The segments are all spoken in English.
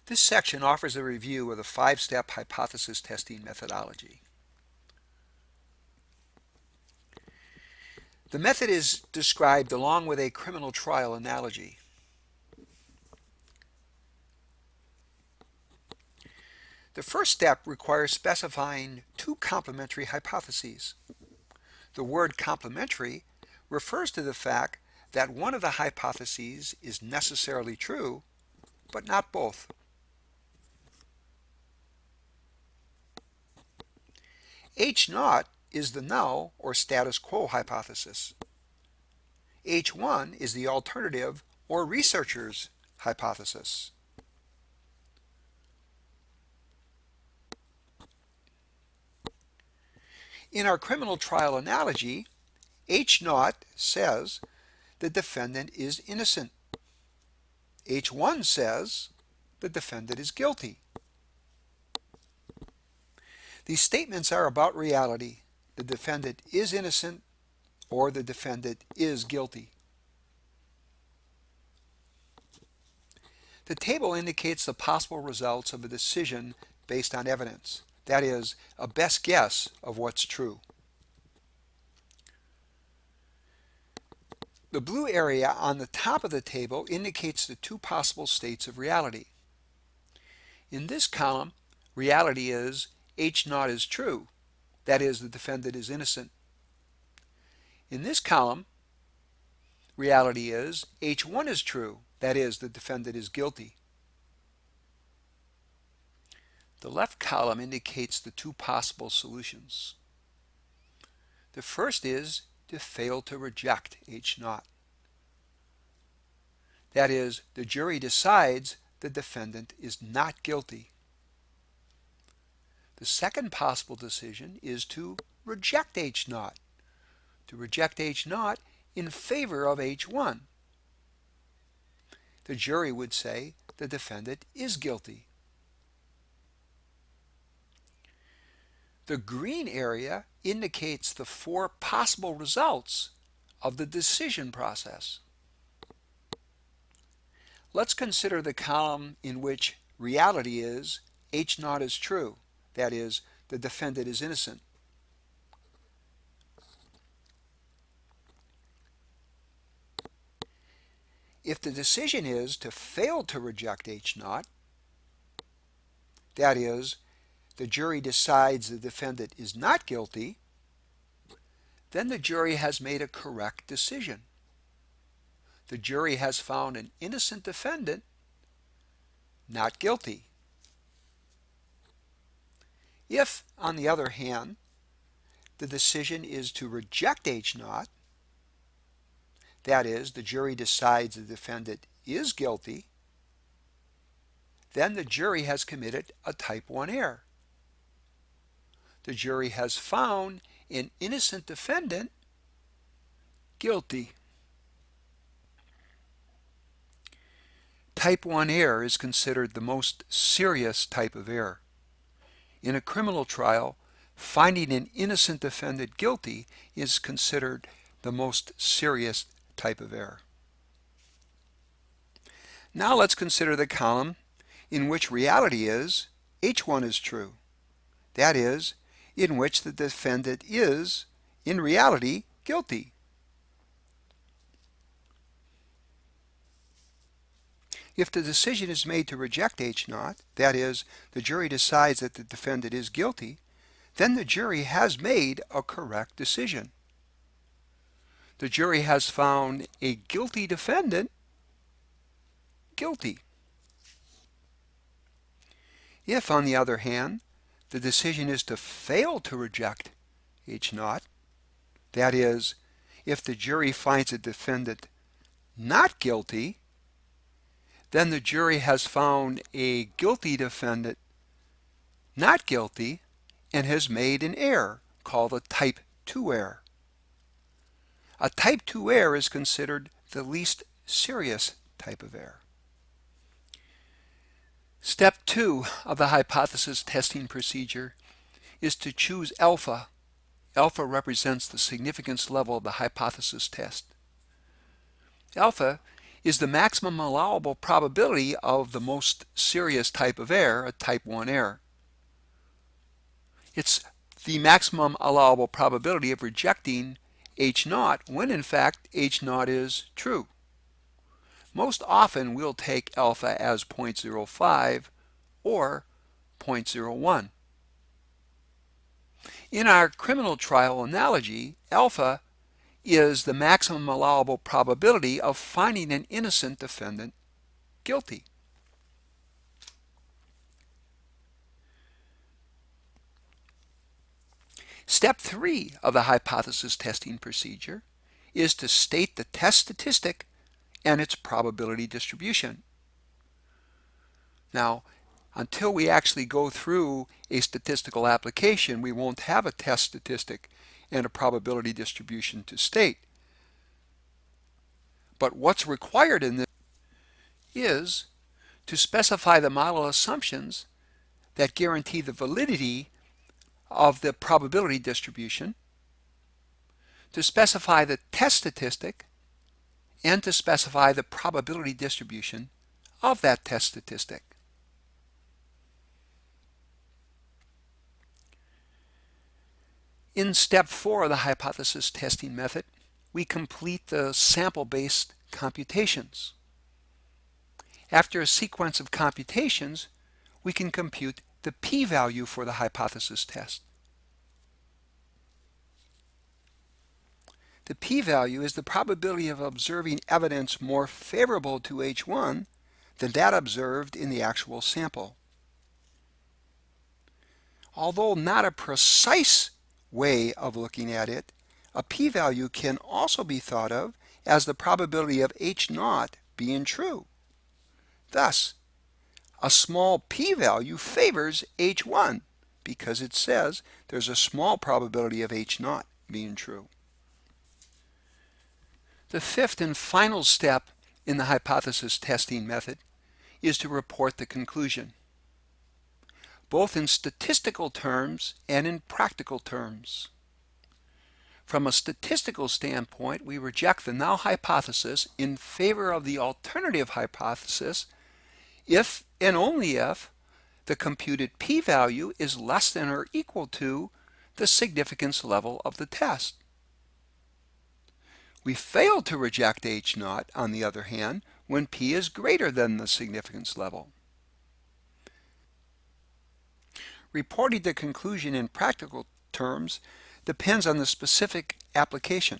This section offers a review of the 5-step hypothesis testing methodology. The method is described along with a criminal trial analogy. The first step requires specifying two complementary hypotheses. The word complementary refers to the fact that one of the hypotheses is necessarily true, but not both. H0 is the null or status quo hypothesis. H1 is the alternative or researcher's hypothesis. In our criminal trial analogy, H0 says the defendant is innocent. H1 says the defendant is guilty. These statements are about reality. The defendant is innocent or the defendant is guilty. The table indicates the possible results of a decision based on evidence. That is, a best guess of what's true. The blue area on the top of the table indicates the two possible states of reality. In this column, reality is H0 is true, that is, the defendant is innocent. In this column, reality is H1 is true, that is, the defendant is guilty. The left column indicates the two possible solutions. The first is to fail to reject H0. That is, the jury decides the defendant is not guilty. The second possible decision is to reject H0, to reject H0 in favor of H1. The jury would say the defendant is guilty. The green area indicates the four possible results of the decision process. Let's consider the column in which reality is H0 is true, that is, the defendant is innocent. If the decision is to fail to reject H0, that is, the jury decides the defendant is not guilty, then the jury has made a correct decision. The jury has found an innocent defendant not guilty. If, on the other hand, the decision is to reject H0, that is, the jury decides the defendant is guilty, then the jury has committed a type 1 error. The jury has found an innocent defendant guilty. Type 1 error is considered the most serious type of error. In a criminal trial, finding an innocent defendant guilty is considered the most serious type of error. Now let's consider the column in which reality is H1 is true. That is, in which the defendant is, in reality, guilty. If the decision is made to reject H0, that is, the jury decides that the defendant is guilty, then the jury has made a correct decision. The jury has found a guilty defendant guilty. If, on the other hand, the decision is to fail to reject H0, that is, if the jury finds a defendant not guilty, then the jury has found a guilty defendant not guilty and has made an error called a type 2 error. A type 2 error is considered the least serious type of error. Step 2 of the hypothesis testing procedure is to choose alpha. Alpha represents the significance level of the hypothesis test. Alpha is the maximum allowable probability of the most serious type of error, a type 1 error. It's the maximum allowable probability of rejecting H0 when in fact H0 is true. Most often we'll take alpha as 0.05 or 0.01. In our criminal trial analogy, alpha is the maximum allowable probability of finding an innocent defendant guilty. Step 3 of the hypothesis testing procedure is to state the test statistic and its probability distribution. Now, until we actually go through a statistical application, we won't have a test statistic and a probability distribution to state. But what's required in this is to specify the model assumptions that guarantee the validity of the probability distribution, to specify the test statistic, and to specify the probability distribution of that test statistic. In step 4 of the hypothesis testing method, we complete the sample-based computations. After a sequence of computations, we can compute the p-value for the hypothesis test. The p-value is the probability of observing evidence more favorable to H1 than that observed in the actual sample. Although not a precise way of looking at it, a p-value can also be thought of as the probability of H0 being true. Thus, a small p-value favors H1 because it says there's a small probability of H0 being true. The fifth and final step in the hypothesis testing method is to report the conclusion, both in statistical terms and in practical terms. From a statistical standpoint, we reject the null hypothesis in favor of the alternative hypothesis if and only if the computed p-value is less than or equal to the significance level of the test. We fail to reject H0, on the other hand, when p is greater than the significance level. Reporting the conclusion in practical terms depends on the specific application.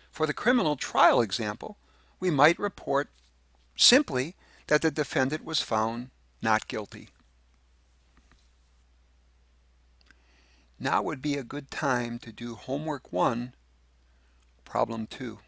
For the criminal trial example, we might report simply that the defendant was found not guilty. Now would be a good time to do homework 1, problem 2.